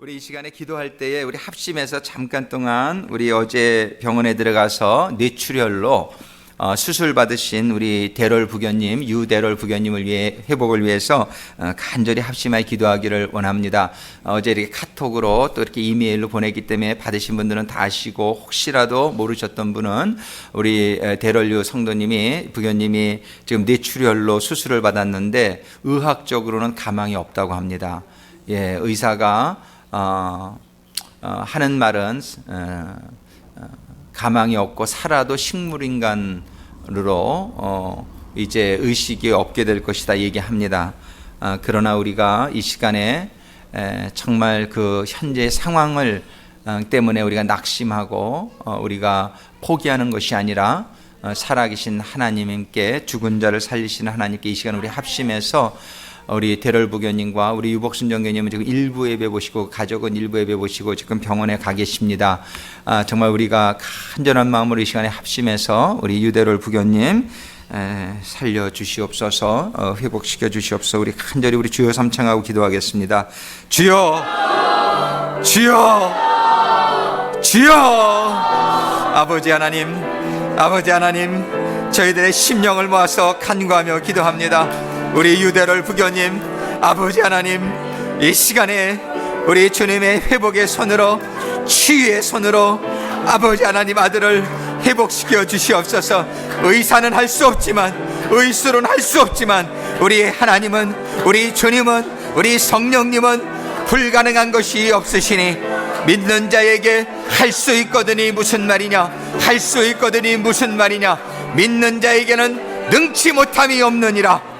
우리 이 시간에 기도할 때에 우리 합심해서 잠깐 동안 우리 어제 병원에 들어가서 뇌출혈로 수술 받으신 우리 대롤 부교님, 유대롤 부교님을 위해 회복을 위해서 간절히 합심하여 기도하기를 원합니다. 어제 이렇게 카톡으로 또 이렇게 이메일로 보냈기 때문에 받으신 분들은 다 아시고, 혹시라도 모르셨던 분은 우리 대롤유 성도님이, 부교님이 지금 뇌출혈로 수술을 받았는데 의학적으로는 가망이 없다고 합니다. 예, 의사가 하는 말은 가망이 없고 살아도 식물인간으로 이제 의식이 없게 될 것이다 얘기합니다. 그러나 우리가 이 시간에 정말 그 현재 상황을 때문에 우리가 낙심하고 우리가 포기하는 것이 아니라 살아계신 하나님께, 죽은 자를 살리시는 하나님께 이 시간 우리 합심해서 우리 대롤 부교님과 우리 유복순 정교님은 지금 일부 예배 보시고, 가족은 일부 예배 보시고 지금 병원에 가 계십니다. 정말 우리가 간절한 마음으로 이 시간에 합심해서 우리 유대롤 부교님 살려 주시옵소서, 회복시켜 주시옵소서. 우리 간절히 우리 주여 삼창하고 기도하겠습니다. 주여, 주여, 주여. 아버지 하나님, 아버지 하나님, 저희들의 심령을 모아서 간구하며 기도합니다. 우리 유대롤 부교님, 아버지 하나님, 이 시간에 우리 주님의 회복의 손으로, 치유의 손으로 아버지 하나님 아들을 회복시켜 주시옵소서. 의사는 할 수 없지만, 의술은 할 수 없지만, 우리 하나님은, 우리 주님은, 우리 성령님은 불가능한 것이 없으시니 믿는 자에게 할 수 있거든이 무슨 말이냐, 할 수 있거든이 무슨 말이냐. 믿는 자에게는 능치 못함이 없느니라.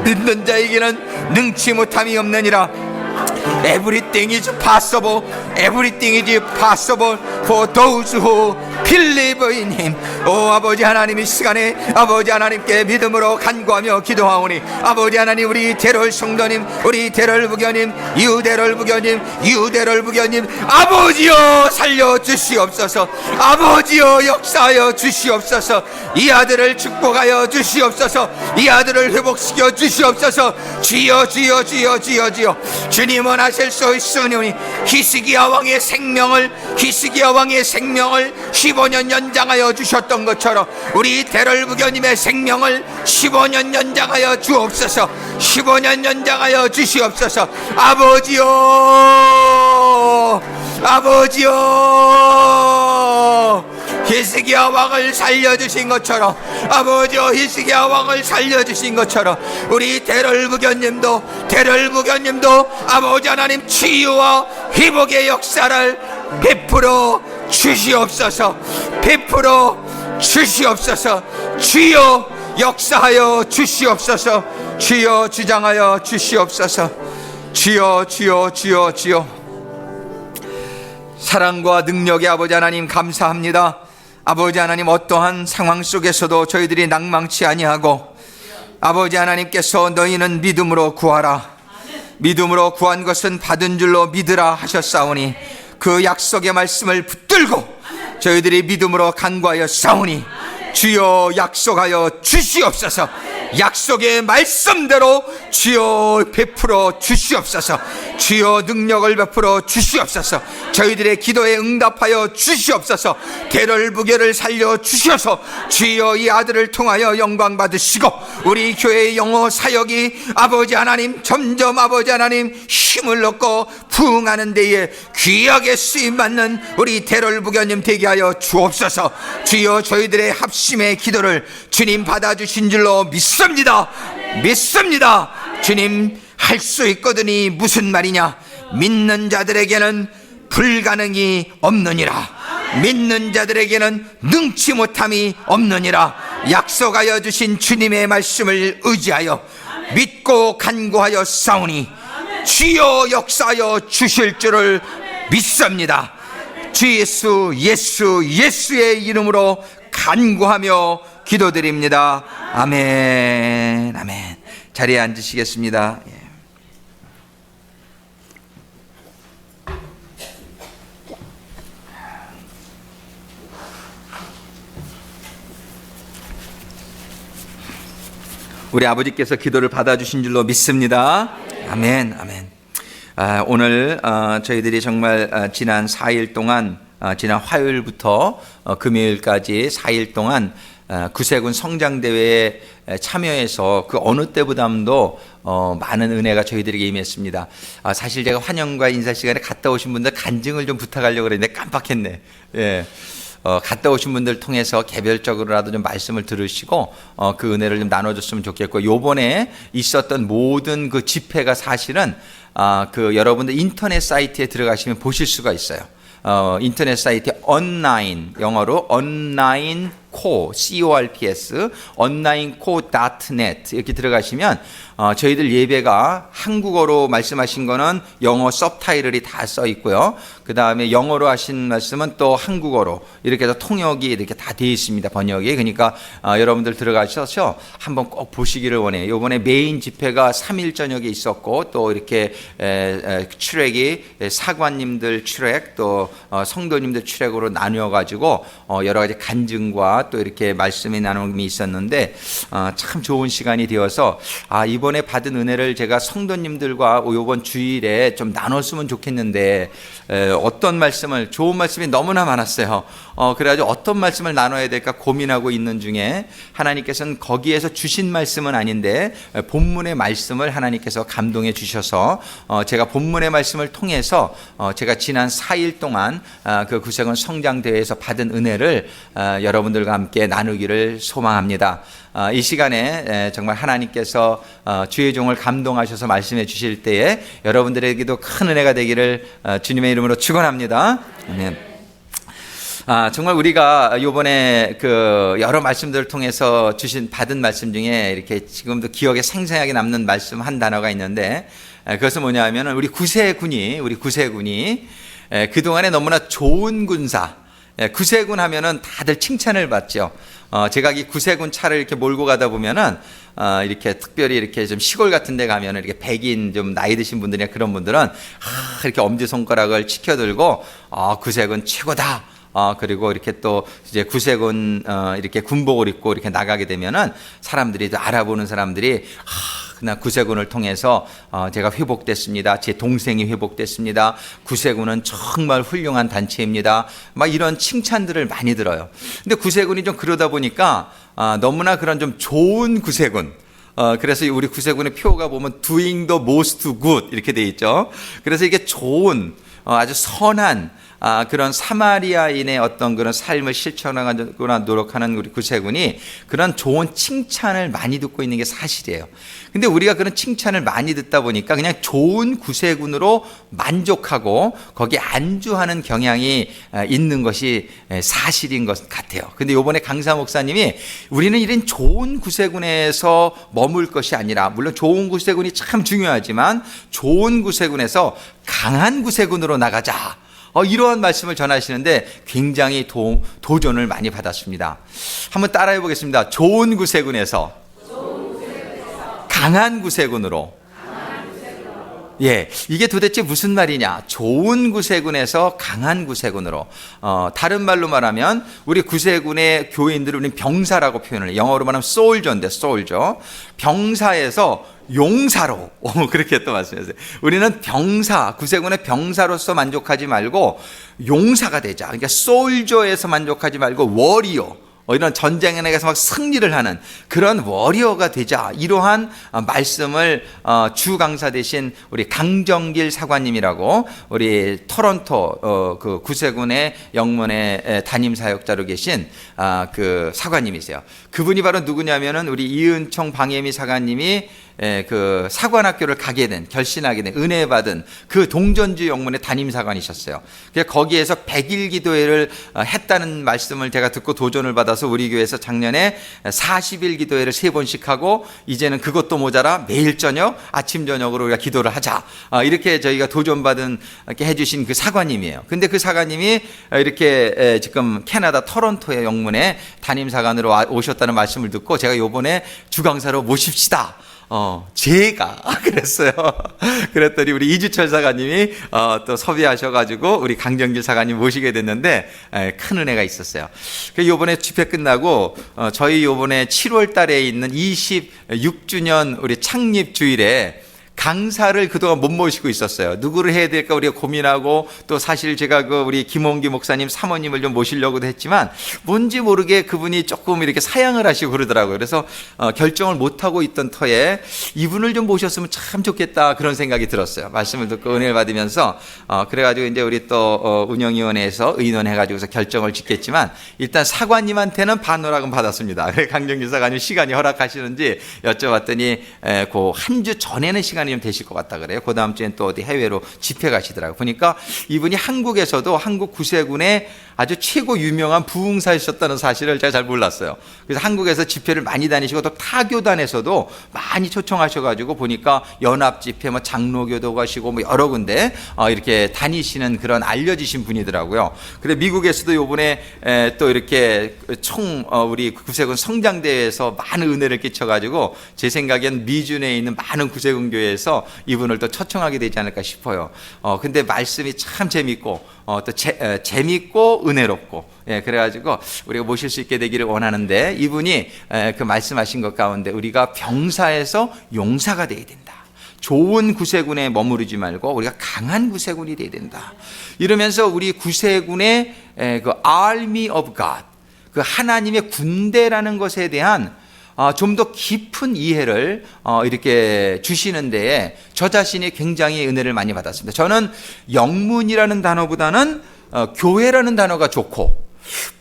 믿는 자에게는 능치 못함이 없느니라. Everything is possible. Everything is possible for those who believe in Him. 오 아버지 하나님, 이 시간에 아버지 하나님께 믿음으로 간구하며 기도하오니, 아버지 하나님, 우리 대롤 성도님, 우리 대롤 부교님, 유대롤 부교님, 유대롤 부교님, 아버지여 살려 주시옵소서. 아버지여 역사하여 주시옵소서. 이 아들을 축복하여 주시옵소서. 이 아들을 회복시켜 주시옵소서. 주여, 주여, 주여, 주여, 주여. 주님은 하실 수 있으니 히스기야 왕의 생명을, 히스기야 왕의 생명을 15년 연장하여 주셨던 것처럼 우리 대롤 부교님의 생명을 15년 연장하여 주옵소서. 15년 연장하여 주시옵소서. 아버지요, 아버지요, 히스기야 왕을 살려주신 것처럼, 아버지여 히스기야 왕을 살려주신 것처럼 우리 대롤 부교님도 아버지 하나님 치유와 회복의 역사를 베풀어 주시옵소서. 베풀어 주시옵소서. 주여 역사하여 주시옵소서. 주여 주장하여 주시옵소서. 주여, 주여, 주여, 주여. 사랑과 능력의 아버지 하나님 감사합니다. 아버지 하나님, 어떠한 상황 속에서도 저희들이 낭망치 아니하고, 아버지 하나님께서 너희는 믿음으로 구하라, 믿음으로 구한 것은 받은 줄로 믿으라 하셨사오니, 그 약속의 말씀을 붙들고 저희들이 믿음으로 간구하여 싸우니 주여 약속하여 주시옵소서. 약속의 말씀대로 주여 베풀어 주시옵소서. 주여 능력을 베풀어 주시옵소서. 저희들의 기도에 응답하여 주시옵소서. 대롤 부교를 살려 주셔서 주여 이 아들을 통하여 영광 받으시고, 우리 교회의 영어 사역이 아버지 하나님 점점 아버지 하나님 힘을 얻고 부흥하는 데에 귀하게 쓰임받는 우리 대롤 부교님 되게 하여 주옵소서. 주여 저희들의 합심의 기도를 주님 받아주신 줄로 믿습니다. 믿습니다. 주님 할 수 있거든이 무슨 말이냐. 믿는 자들에게는 불가능이 없느니라. 믿는 자들에게는 능치 못함이 없느니라. 약속하여 주신 주님의 말씀을 의지하여 믿고 간구하여 싸우니 주여 역사하여 주실 줄을 믿습니다. 주 예수, 예수의 이름으로 간구하며 기도드립니다. 아멘, 아멘. 자리에 앉으시겠습니다. 우리 아버지께서 기도를 받아주신 줄로 믿습니다. 아멘, 아멘. 오늘 저희들이 정말 지난 4일 동안 지난 화요일부터 금요일까지 4일 동안 구세군 성장대회에 참여해서 그 어느 때보다도 많은 은혜가 저희들에게 임했습니다. 사실 제가 환영과 인사 시간에 갔다 오신 분들 간증을 좀 부탁하려고 그랬는데 깜빡했네. 예. 갔다 오신 분들 통해서 개별적으로라도 좀 말씀을 들으시고 그 은혜를 좀 나눠줬으면 좋겠고, 요번에 있었던 모든 그 집회가 사실은 그 여러분들 인터넷 사이트에 들어가시면 보실 수가 있어요. 인터넷 사이트에 online, 영어로 online corps, onlineco.net 이렇게 들어가시면 저희들 예배가 한국어로 말씀하신 거는 영어 서브타이틀이 다 써 있고요. 그 다음에 영어로 하신 말씀은 또 한국어로 이렇게 해서 통역이 이렇게 다 되어 있습니다. 번역이. 그러니까 여러분들 들어가셔서 한번 꼭 보시기를 원해요. 이번에 메인 집회가 3일 저녁에 있었고, 또 이렇게 출애기 사관님들 출애기, 또 성도님들 출애기로 나누어 가지고 여러 가지 간증과 또 이렇게 말씀의 나눔이 있었는데 참 좋은 시간이 되어서 이번에 받은 은혜를 제가 성도님들과 이번 주일에 좀 나눴으면 좋겠는데 어떤 말씀을, 좋은 말씀이 너무나 많았어요. 그래가지고 어떤 말씀을 나눠야 될까 고민하고 있는 중에 하나님께서는 거기에서 주신 말씀은 아닌데 본문의 말씀을 하나님께서 감동해 주셔서 제가 본문의 말씀을 통해서 제가 지난 4일 동안 그 구세군 성장대회에서 받은 은혜를 여러분들과 함께 나누기를 소망합니다. 이 시간에 정말 하나님께서 주의 종을 감동하셔서 말씀해 주실 때에 여러분들에게도 큰 은혜가 되기를 주님의 이름으로 축원합니다. 아멘. 정말 우리가 이번에 그 여러 말씀들을 통해서 받은 말씀 중에 이렇게 지금도 기억에 생생하게 남는 말씀 한 단어가 있는데, 그것은 뭐냐면 우리 구세군이 그동안에 너무나 좋은 군사, 구세군 하면은 다들 칭찬을 받죠. 제가 이 구세군 차를 이렇게 몰고 가다 보면은 이렇게 특별히 이렇게 좀 시골 같은 데 가면은 이렇게 백인 좀 나이 드신 분들이나 그런 분들은 이렇게 엄지손가락을 치켜들고 구세군 최고다. 그리고 이렇게 또 이제 구세군 이렇게 군복을 입고 이렇게 나가게 되면은 사람들이 또 알아보는 사람들이 나 구세군을 통해서 제가 회복됐습니다. 제 동생이 회복됐습니다. 구세군은 정말 훌륭한 단체입니다. 막 이런 칭찬들을 많이 들어요. 근데 구세군이 좀 그러다 보니까 너무나 그런 좀 좋은 구세군, 그래서 우리 구세군의 표가 보면 doing the most good 이렇게 돼 있죠. 그래서 이게 좋은, 아주 선한 그런 사마리아인의 어떤 그런 삶을 실천하거나 노력하는 우리 구세군이 그런 좋은 칭찬을 많이 듣고 있는 게 사실이에요. 근데 우리가 그런 칭찬을 많이 듣다 보니까 그냥 좋은 구세군으로 만족하고 거기에 안주하는 경향이 있는 것이 사실인 것 같아요. 근데 이번에 강사 목사님이 우리는 이런 좋은 구세군에서 머물 것이 아니라, 물론 좋은 구세군이 참 중요하지만 좋은 구세군에서 강한 구세군으로 나가자, 이러한 말씀을 전하시는데 굉장히 도전을 많이 받았습니다. 한번 따라해 보겠습니다. 좋은 구세군에서 강한 구세군으로. 예, 이게 도대체 무슨 말이냐? 좋은 구세군에서 강한 구세군으로. 다른 말로 말하면 우리 구세군의 교인들을 우리는 병사라고 표현을 해요. 영어로 말하면 soldier인데, soldier. 병사에서 용사로, 그렇게 또 말씀하세요. 우리는 병사, 구세군의 병사로서 만족하지 말고 용사가 되자. 그러니까 soldier에서 만족하지 말고 워리어, 이런 전쟁에 나가서 막 승리를 하는 그런 워리어가 되자, 이러한 말씀을 주 강사 되신 우리 강정길 사관님이라고 우리 토론토 그 구세군의 영문의 담임 사역자로 계신 그 사관님이세요. 그분이 바로 누구냐면은 우리 이은총 방예미 사관님이 그 사관학교를 가게 된, 결신하게 된, 은혜 받은 그 동전주 영문의 담임사관이셨어요. 거기에서 100일 기도회를 했다는 말씀을 제가 듣고 도전을 받아서 우리 교회에서 작년에 40일 기도회를 3번씩 하고, 이제는 그것도 모자라 매일 저녁, 아침 저녁으로 우리가 기도를 하자, 이렇게 저희가 도전받은 이렇게 해주신 그 사관님이에요. 근데 그 사관님이 이렇게 지금 캐나다 토론토의 영문의 담임사관으로 오셨다는 말씀을 듣고 제가 요번에 주강사로 모십시다, 제가 그랬어요. 그랬더니 우리 이주철 사관님이 또 섭외하셔가지고 우리 강정길 사관님 모시게 됐는데 큰 은혜가 있었어요. 요번에 집회 끝나고 저희 요번에 7월 달에 있는 26주년 우리 창립 주일에 강사를 그동안 못 모시고 있었어요. 누구를 해야 될까 우리가 고민하고, 또 사실 제가 우리 김홍기 목사님 사모님을 좀 모시려고도 했지만 뭔지 모르게 그분이 조금 이렇게 사양을 하시고 그러더라고요. 그래서 결정을 못 하고 있던 터에 이분을 좀 모셨으면 참 좋겠다, 그런 생각이 들었어요. 말씀을 듣고 은혜를 받으면서 그래가지고 이제 우리 또 운영위원회에서 의논해가지고서 결정을 짓겠지만, 일단 사관님한테는 반호락은 받았습니다. 그래 강정규 사관님 시간이 허락하시는지 여쭤봤더니 그 한 주 전에는 시간이 좀 되실 것 같다 그래요. 그 다음 주엔 또 어디 해외로 집회 가시더라고요. 보니까 이분이 한국에서도 한국 구세군의 아주 최고 유명한 부흥사이셨다는 사실을 제가 잘 몰랐어요. 그래서 한국에서 집회를 많이 다니시고 또 타교단에서도 많이 초청하셔가지고 보니까 연합집회, 뭐 장로교도 가시고 뭐 여러 군데 이렇게 다니시는 그런 알려지신 분이더라고요. 그래 미국에서도 요번에 또 이렇게 우리 구세군 성장대회에서 많은 은혜를 끼쳐가지고 제 생각엔 미준에 있는 많은 구세군 교회에서 이분을 또 초청하게 되지 않을까 싶어요. 근데 말씀이 참 재밌고 또 재밌고 은혜롭고, 그래가지고 우리가 모실 수 있게 되기를 원하는데, 이분이 그 말씀하신 것 가운데 우리가 병사에서 용사가 되어야 된다. 좋은 구세군에 머무르지 말고 우리가 강한 구세군이 되어야 된다. 이러면서 우리 구세군의 그 Army of God, 그 하나님의 군대라는 것에 대한 좀 더 깊은 이해를 이렇게 주시는 데에 저 자신이 굉장히 은혜를 많이 받았습니다. 저는 영문이라는 단어보다는 교회라는 단어가 좋고,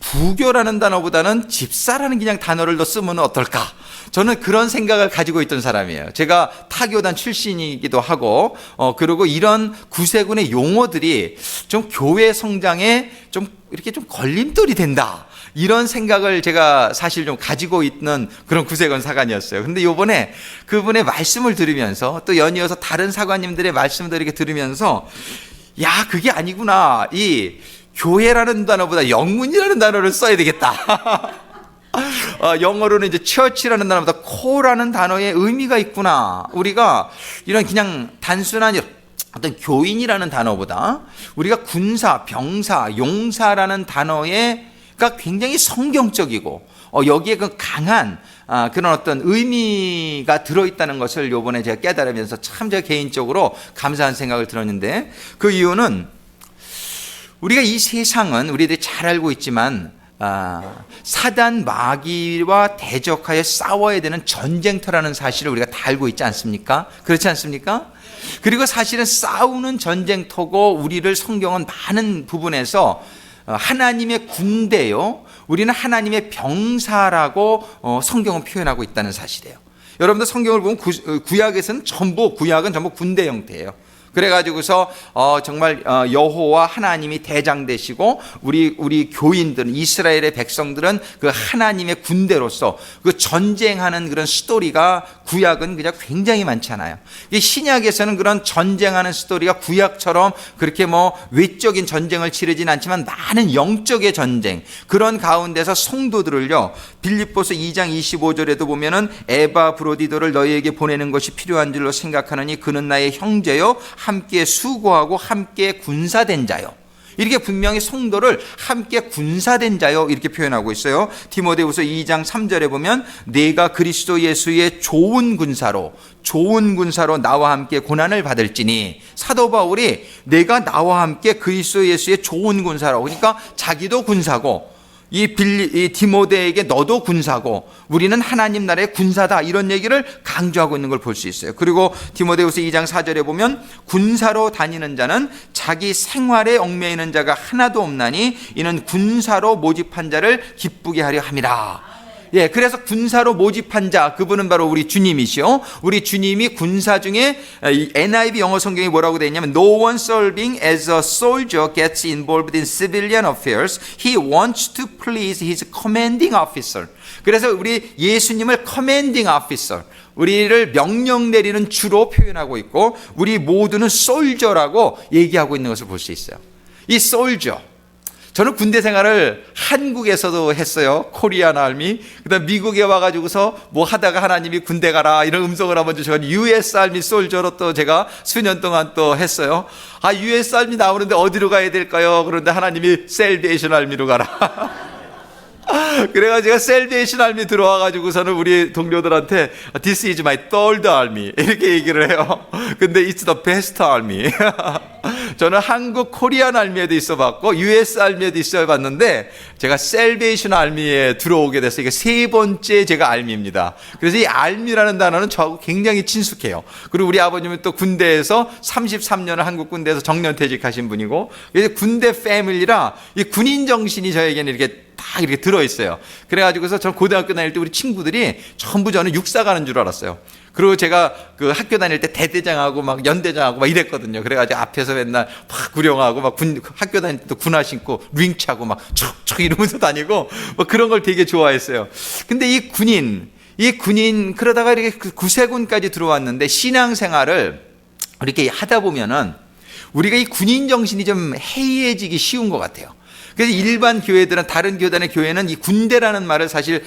부교라는 단어보다는 집사라는 그냥 단어를 더 쓰면 어떨까? 저는 그런 생각을 가지고 있던 사람이에요. 제가 타교단 출신이기도 하고, 그리고 이런 구세군의 용어들이 좀 교회 성장에 좀 이렇게 좀 걸림돌이 된다, 이런 생각을 제가 사실 좀 가지고 있는 그런 구세군 사관이었어요. 그런데 요번에 그분의 말씀을 들으면서 또 연이어서 다른 사관님들의 말씀도 이렇게 들으면서, 야, 그게 아니구나. 이 교회라는 단어보다 영문이라는 단어를 써야 되겠다. 영어로는 이제 church라는 단어보다 co라는 단어의 의미가 있구나. 우리가 이런 그냥 단순한 어떤 교인이라는 단어보다 우리가 군사, 병사, 용사라는 단어가 굉장히 성경적이고, 여기에 그 강한 그런 어떤 의미가 들어있다는 것을 요번에 제가 깨달으면서 참 제가 개인적으로 감사한 생각을 들었는데, 그 이유는 우리가 이 세상은 우리들이 잘 알고 있지만 사단 마귀와 대적하여 싸워야 되는 전쟁터라는 사실을 우리가 다 알고 있지 않습니까? 그렇지 않습니까? 그리고 사실은 싸우는 전쟁터고, 우리를 성경은 많은 부분에서 하나님의 군대요, 우리는 하나님의 병사라고 성경은 표현하고 있다는 사실이에요. 여러분들 성경을 보면 구약은 전부 군대 형태예요. 그래가지고서 정말 여호와 하나님이 대장 되시고, 우리 교인들은, 이스라엘의 백성들은 그 하나님의 군대로서 그 전쟁하는 그런 스토리가 구약은 그냥 굉장히 많잖아요. 신약에서는 그런 전쟁하는 스토리가 구약처럼 그렇게 뭐 외적인 전쟁을 치르진 않지만 많은 영적의 전쟁, 그런 가운데서 성도들을요, 빌립보서 2장 25절에도 보면은 에바브로디도를 너희에게 보내는 것이 필요한 줄로 생각하느니 그는 나의 형제요 함께 수고하고 함께 군사된 자요. 이렇게 분명히 성도를 함께 군사된 자요, 이렇게 표현하고 있어요. 디모데후서 2장 3절에 보면 내가 그리스도 예수의 좋은 군사로 나와 함께 고난을 받을지니, 사도 바울이 내가 나와 함께 그리스도 예수의 좋은 군사로, 그러니까 자기도 군사고 이 디모데에게 너도 군사고 우리는 하나님 나라의 군사다, 이런 얘기를 강조하고 있는 걸 볼 수 있어요. 그리고 디모데후서 2장 4절에 보면 군사로 다니는 자는 자기 생활에 얽매이는 자가 하나도 없나니 이는 군사로 모집한 자를 기쁘게 하려 함이라. 그래서 군사로 모집한 자, 그분은 바로 우리 주님이시오. 우리 주님이 군사 중에, NIV 영어 성경이 뭐라고 되어 있냐면 No one serving as a soldier gets involved in civilian affairs. He wants to please his commanding officer. 그래서 우리 예수님을 commanding officer, 우리를 명령 내리는 주로 표현하고 있고, 우리 모두는 soldier라고 얘기하고 있는 것을 볼 수 있어요. 이 soldier, 저는 군대 생활을 한국에서도 했어요. 코리안 아미. 그다음 미국에 와가지고서 뭐 하다가 하나님이 군대 가라 이런 음성을 한번 주셔서 US 아미 솔저로 또 제가 수년 동안 또 했어요. US 아미 나오는데 어디로 가야 될까요? 그런데 하나님이 셀베이션 아미로 가라. 그래가지고 제가 셀베이션 알미 들어와가지고서는 우리 동료들한테 This is my third army 이렇게 얘기를 해요. 근데 it's the best army. 저는 한국 코리안 알미에도 있어봤고 US 알미에도 있어봤는데 제가 셀베이션 알미에 들어오게 돼서 이게 세 번째 제가 알미입니다. 그래서 이 알미라는 단어는 저하고 굉장히 친숙해요. 그리고 우리 아버님은 또 군대에서 33년을 한국 군대에서 정년퇴직하신 분이고, 그래서 군대 패밀리라 이 군인 정신이 저에게는 이렇게 다 이렇게 들어있어요. 그래가지고서 저 고등학교 다닐 때 우리 친구들이 전부 저는 육사 가는 줄 알았어요. 그리고 제가 그 학교 다닐 때 대대장하고 막 연대장하고 막 이랬거든요. 그래가지고 앞에서 맨날 막 구령하고 막 학교 다닐 때도 군화 신고 링 차고 막 촉촉 이러면서 다니고 뭐 그런 걸 되게 좋아했어요. 근데 이 군인 그러다가 이렇게 구세군까지 들어왔는데 신앙생활을 이렇게 하다 보면은 우리가 이 군인 정신이 좀 해이해지기 쉬운 것 같아요. 그래서 일반 교회들은, 다른 교단의 교회는 이 군대라는 말을 사실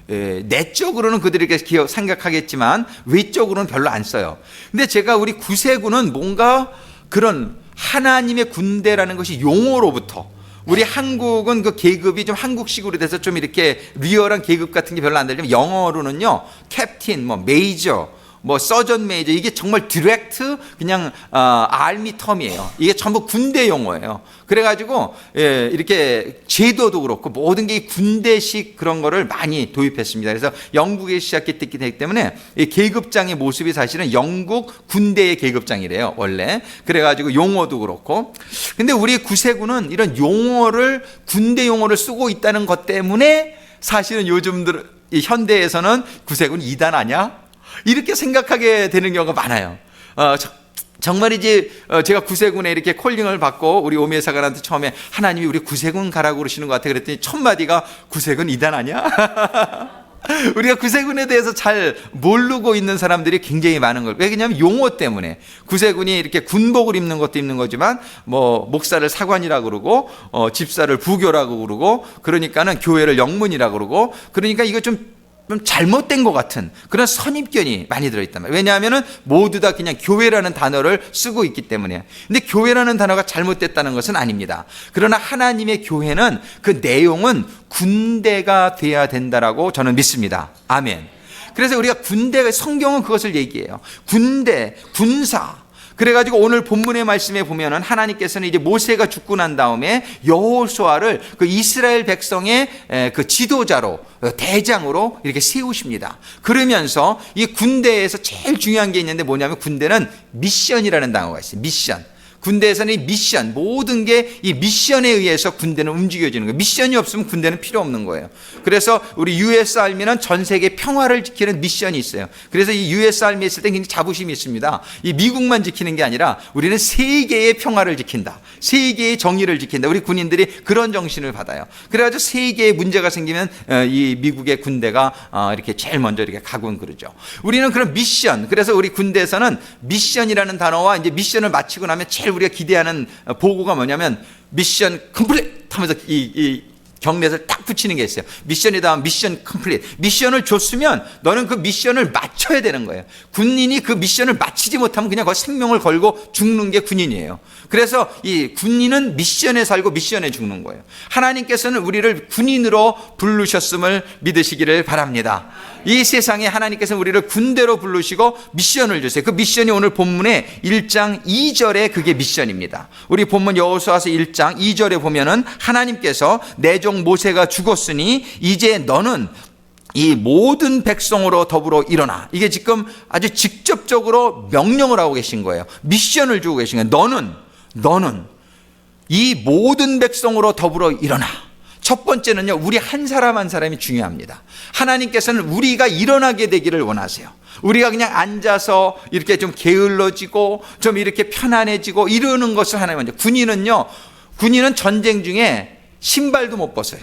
내적으로는 그들이 이렇게 생각하겠지만 외적으로는 별로 안 써요. 근데 제가 우리 구세군은 뭔가 그런 하나님의 군대라는 것이 용어로부터, 우리 한국은 그 계급이 좀 한국식으로 돼서 좀 이렇게 리얼한 계급 같은 게 별로 안 되지만 영어로는요, 캡틴, 뭐 메이저, 뭐 서전 메이저, 이게 정말 디렉트 그냥 알미 텀이에요. 이게 전부 군대 용어예요. 그래가지고 이렇게 제도도 그렇고 모든 게 군대식 그런 거를 많이 도입했습니다. 그래서 영국에 시작했기 때문에 이 계급장의 모습이 사실은 영국 군대의 계급장이래요, 원래. 그래가지고 용어도 그렇고. 근데 우리 구세군은 이런 용어를, 군대 용어를 쓰고 있다는 것 때문에 사실은 요즘들 이 현대에서는 구세군 이단 아냐? 이렇게 생각하게 되는 경우가 많아요. 정말이지 제가 구세군에 이렇게 콜링을 받고 우리 오메사관한테 처음에 하나님이 우리 구세군 가라고 그러시는 것 같아 그랬더니 첫 마디가 구세군 이단 아니야? 우리가 구세군에 대해서 잘 모르고 있는 사람들이 굉장히 많은 걸. 왜냐하면 용어 때문에. 구세군이 이렇게 군복을 입는 것도 입는 거지만 뭐 목사를 사관이라고 그러고 집사를 부교라고 그러고, 그러니까는 교회를 영문이라고 그러고, 그러니까 이거 좀 잘못된 것 같은 그런 선입견이 많이 들어있단 말이에요. 왜냐하면 모두 다 그냥 교회라는 단어를 쓰고 있기 때문에. 근데 교회라는 단어가 잘못됐다는 것은 아닙니다. 그러나 하나님의 교회는 그 내용은 군대가 돼야 된다라고 저는 믿습니다. 아멘. 그래서 우리가 군대가, 성경은 그것을 얘기해요. 군대, 군사. 그래가지고 오늘 본문의 말씀에 보면은 하나님께서는 이제 모세가 죽고 난 다음에 여호수아를 그 이스라엘 백성의 그 지도자로, 대장으로 이렇게 세우십니다. 그러면서 이 군대에서 제일 중요한 게 있는데 뭐냐면 군대는 미션이라는 단어가 있어요. 미션. 군대에서는 이 미션, 모든 게 이 미션에 의해서 군대는 움직여지는 거예요. 미션이 없으면 군대는 필요 없는 거예요. 그래서 우리 US 아미는 전 세계 평화를 지키는 미션이 있어요. 그래서 이 US 아미에 있을 때 굉장히 자부심이 있습니다. 이 미국만 지키는 게 아니라 우리는 세계의 평화를 지킨다. 세계의 정의를 지킨다. 우리 군인들이 그런 정신을 받아요. 그래가지고 세계에 문제가 생기면 이 미국의 군대가 이렇게 제일 먼저 이렇게 가곤 그러죠. 우리는 그런 미션, 그래서 우리 군대에서는 미션이라는 단어와 이제 미션을 마치고 나면 제일 우리가 기대하는 보고가 뭐냐면 미션 컴플릿 하면서 이 경례를 딱 붙이는 게 있어요. 미션이다, 미션 컴플릿. 미션을 줬으면 너는 그 미션을 마쳐야 되는 거예요. 군인이 그 미션을 마치지 못하면 그냥 그 생명을 걸고 죽는 게 군인이에요. 그래서 이 군인은 미션에 살고 미션에 죽는 거예요. 하나님께서는 우리를 군인으로 부르셨음을 믿으시기를 바랍니다. 이 세상에 하나님께서는 우리를 군대로 부르시고 미션을 주세요. 그 미션이 오늘 본문의 1장 2절에 그게 미션입니다. 우리 본문 여호수아서 1장 2절에 보면은 하나님께서 내 종 모세가 죽었으니 이제 너는 이 모든 백성으로 더불어 일어나. 이게 지금 아주 직접적으로 명령을 하고 계신 거예요. 미션을 주고 계신 거예요. 너는 이 모든 백성으로 더불어 일어나. 첫 번째는요, 우리 한 사람 한 사람이 중요합니다. 하나님께서는 우리가 일어나게 되기를 원하세요. 우리가 그냥 앉아서 이렇게 좀 게을러지고 좀 이렇게 편안해지고 이러는 것을 하나님 먼저. 군인은 전쟁 중에 신발도 못 벗어요.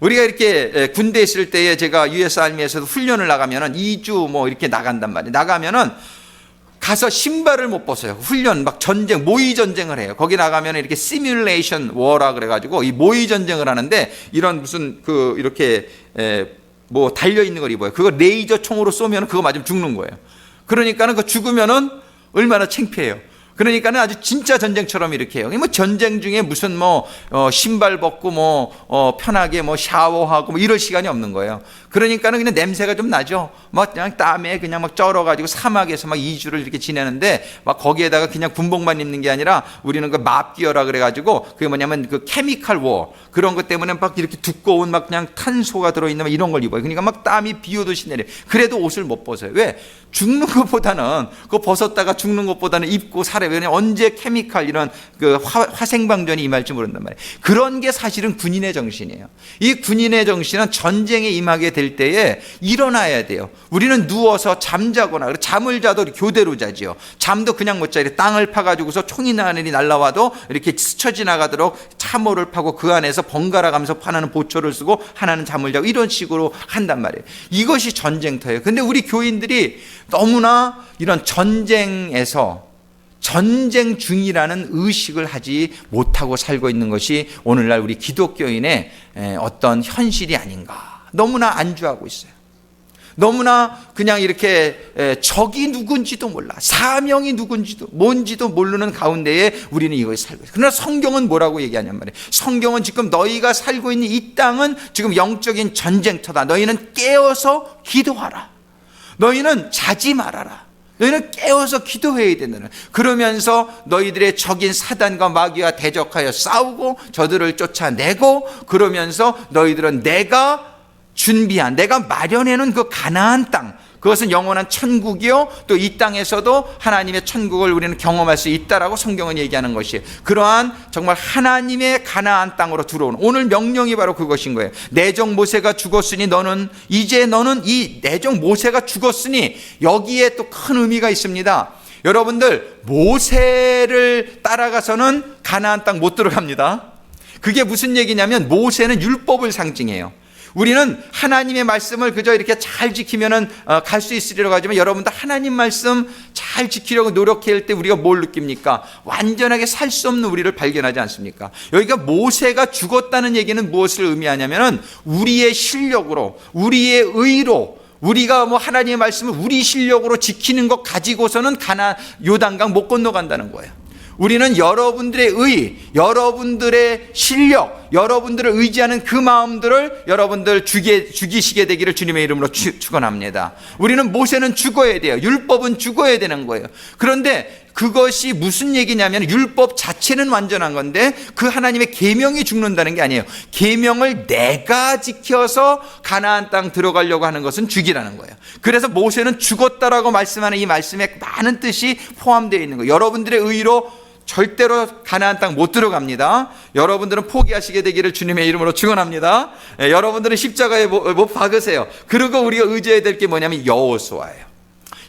우리가 이렇게 군대에 있을 때에 제가 US 아미에서도 훈련을 나가면은 2주 뭐 이렇게 나간단 말이에요. 나가면은 가서 신발을 못 벗어요. 훈련 막 전쟁, 모의 전쟁을 해요. 거기 나가면 이렇게 시뮬레이션 워라 그래가지고 이 모의 전쟁을 하는데 이런 무슨 그 이렇게 뭐 달려 있는 걸 입어요. 그거 레이저 총으로 쏘면 그거 맞으면 죽는 거예요. 그러니까는 그 죽으면은 얼마나 창피해요. 그러니까는 아주 진짜 전쟁처럼 이렇게 해요. 뭐 전쟁 중에 무슨 신발 벗고 편하게 샤워하고 이럴 시간이 없는 거예요. 그러니까는 그냥 냄새가 좀 나죠. 막 그냥 땀에 그냥 막 쩔어가지고 사막에서 막 2주를 이렇게 지내는데 막 거기에다가 그냥 군복만 입는 게 아니라 우리는 그 맙기어라 그래가지고 그게 뭐냐면 그 케미칼 워 그런 것 때문에 막 이렇게 두꺼운 막 그냥 탄소가 들어있는 이런 걸 입어요. 그러니까 막 땀이 비 오듯이 내려. 그래도 옷을 못 벗어요. 왜? 죽는 것보다는 그거 벗었다가 죽는 것보다는 입고 살아요. 왜냐면 언제 케미칼 이런 그 화생방전이 임할지 모른단 말이에요. 그런 게 사실은 군인의 정신이에요. 이 군인의 정신은 전쟁에 임하게 될 때에 일어나야 돼요. 우리는 누워서 잠자거나 잠을 자도 교대로 자지요. 잠도 그냥 못 자. 이렇게 땅을 파가지고서 총이 날라와도 이렇게 스쳐 지나가도록 참호를 파고 그 안에서 번갈아 가면서 하나는 보초를 쓰고 하나는 잠을 자고 이런 식으로 한단 말이에요. 이것이 전쟁터예요. 근데 우리 교인들이 너무나 이런 전쟁에서 전쟁 중이라는 의식을 하지 못하고 살고 있는 것이 오늘날 우리 기독교인의 어떤 현실이 아닌가. 너무나 안주하고 있어요. 너무나 그냥 이렇게 적이 누군지도 몰라. 사명이 누군지도 뭔지도 모르는 가운데에 우리는 이것을 살고 있어요. 그러나 성경은 뭐라고 얘기하냔 말이에요. 성경은 지금 너희가 살고 있는 이 땅은 지금 영적인 전쟁터다. 너희는 깨어서 기도하라. 너희는 자지 말아라. 너희는 깨어서 기도해야 된다는. 그러면서 너희들의 적인 사단과 마귀와 대적하여 싸우고 저들을 쫓아내고 그러면서 너희들은 내가 준비한 내가 마련해놓은 그 가나안 땅 그것은 영원한 천국이요 또 이 땅에서도 하나님의 천국을 우리는 경험할 수 있다라고 성경은 얘기하는 것이에요. 그러한 정말 하나님의 가나안 땅으로 들어오는 오늘 명령이 바로 그것인 거예요. 내정 모세가 죽었으니 너는 이 내정 모세가 죽었으니 여기에 또 큰 의미가 있습니다. 여러분들 모세를 따라가서는 가나안 땅 못 들어갑니다. 그게 무슨 얘기냐면 모세는 율법을 상징해요. 우리는 하나님의 말씀을 그저 이렇게 잘 지키면은 갈 수 있으리라고 하지만 여러분들 하나님 말씀 잘 지키려고 노력할 때 우리가 뭘 느낍니까? 완전하게 살 수 없는 우리를 발견하지 않습니까? 여기가 모세가 죽었다는 얘기는 무엇을 의미하냐면은 우리의 실력으로, 우리의 의로, 우리가 하나님의 말씀을 우리 실력으로 지키는 것 가지고서는 요단강 못 건너간다는 거예요. 우리는 여러분들의 의, 여러분들의 실력, 여러분들을 의지하는 그 마음들을 여러분들 죽이시게 되기를 주님의 이름으로 축원합니다. 우리는 모세는 죽어야 돼요. 율법은 죽어야 되는 거예요. 그런데 그것이 무슨 얘기냐면 율법 자체는 완전한 건데 그 하나님의 계명이 죽는다는 게 아니에요. 계명을 내가 지켜서 가나안 땅 들어가려고 하는 것은 죽이라는 거예요. 그래서 모세는 죽었다라고 말씀하는 이 말씀에 많은 뜻이 포함되어 있는 거예요. 여러분들의 의로 절대로 가나안 땅 못 들어갑니다. 여러분들은 포기하시게 되기를 주님의 이름으로 축원합니다. 여러분들은 십자가에 못 박으세요. 그리고 우리가 의지해야 될 게 뭐냐면 여호수아예요.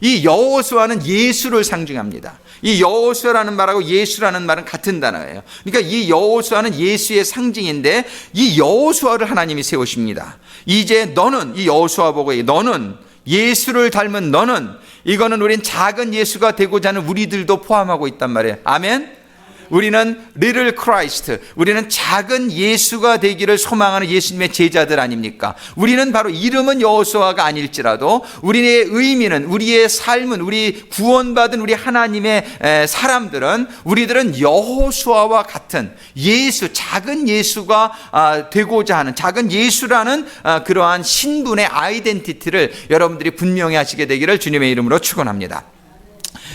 이 여호수아는 예수를 상징합니다. 이 여호수아라는 말하고 예수라는 말은 같은 단어예요. 그러니까 이 여호수아는 예수의 상징인데 이 여호수아를 하나님이 세우십니다. 이제 너는 이 여호수아 보고 너는 예수를 닮은 너는 이거는 우린 작은 예수가 되고자 하는 우리들도 포함하고 있단 말이에요. 아멘. 우리는 little Christ, 우리는 작은 예수가 되기를 소망하는 예수님의 제자들 아닙니까? 우리는 바로 이름은 여호수아가 아닐지라도 우리의 의미는, 우리의 삶은, 우리 구원받은 우리 하나님의 사람들은 우리들은 여호수아와 같은 예수, 작은 예수가 되고자 하는 작은 예수라는 그러한 신분의 아이덴티티를 여러분들이 분명히 하시게 되기를 주님의 이름으로 축원합니다.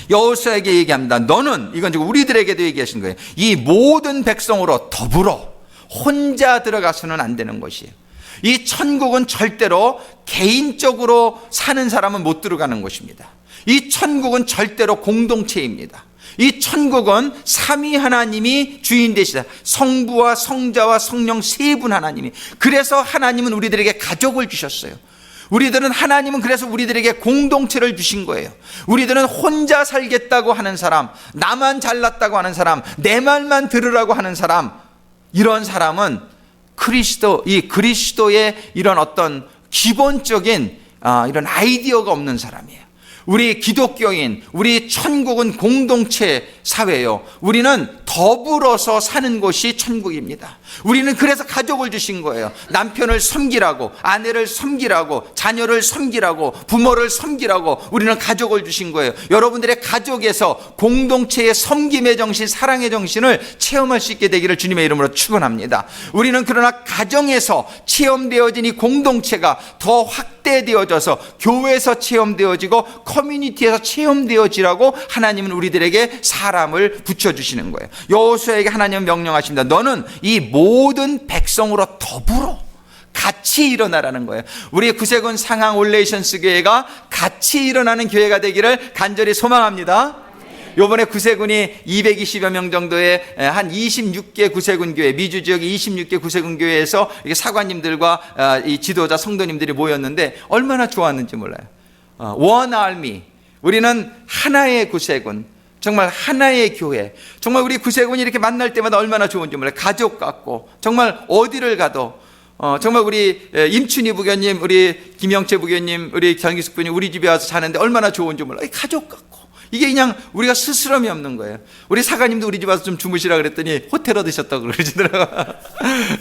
여호수아에게 얘기합니다. 너는, 이건 지금 우리들에게도 얘기하신 거예요. 이 모든 백성으로 더불어 혼자 들어가서는 안 되는 것이에요. 이 천국은 절대로 개인적으로 사는 사람은 못 들어가는 것입니다. 이 천국은 절대로 공동체입니다. 이 천국은 삼위 하나님이 주인 되시다. 성부와 성자와 성령 세 분 하나님이. 그래서 하나님은 우리들에게 가족을 주셨어요. 우리들은 하나님은 그래서 우리들에게 공동체를 주신 거예요. 우리들은 혼자 살겠다고 하는 사람, 나만 잘났다고 하는 사람, 내 말만 들으라고 하는 사람, 이런 사람은 이 그리스도의 이런 어떤 기본적인 이런 아이디어가 없는 사람이에요. 우리 기독교인, 우리 천국은 공동체 사회예요. 우리는 더불어서 사는 곳이 천국입니다. 우리는 그래서 가족을 주신 거예요. 남편을 섬기라고, 아내를 섬기라고, 자녀를 섬기라고, 부모를 섬기라고 우리는 가족을 주신 거예요. 여러분들의 가족에서 공동체의 섬김의 정신, 사랑의 정신을 체험할 수 있게 되기를 주님의 이름으로 축원합니다. 우리는 그러나 가정에서 체험되어진 이 공동체가 더 확대되어져서 교회에서 체험되어지고 커뮤니티에서 체험되어지라고 하나님은 우리들에게 사람을 붙여주시는 거예요. 여호수아에게 하나님은 명령하십니다. 너는 이 모든 백성으로 더불어 같이 일어나라는 거예요. 우리 구세군 상항 올레이션스 교회가 같이 일어나는 교회가 되기를 간절히 소망합니다. 요번에 구세군이 220여 명 정도의 한 26개 구세군 교회, 미주 지역의 26개 구세군 교회에서 사관님들과 이 지도자 성도님들이 모였는데 얼마나 좋았는지 몰라요. 원 알미, 우리는 하나의 구세군, 정말 하나의 교회, 정말 우리 구세군이 이렇게 만날 때마다 얼마나 좋은지 몰라요. 가족 같고 정말 어디를 가도 정말 우리 임춘희 부교님, 우리 김영채 부교님, 우리 장기숙 부님 우리 집에 와서 자는데 얼마나 좋은지 몰라요. 가족 같고 이게 그냥 우리가 스스럼이 없는 거예요. 우리 사관님도 우리 집 와서 좀 주무시라 그랬더니 호텔 얻으셨다고 그러시더라고요.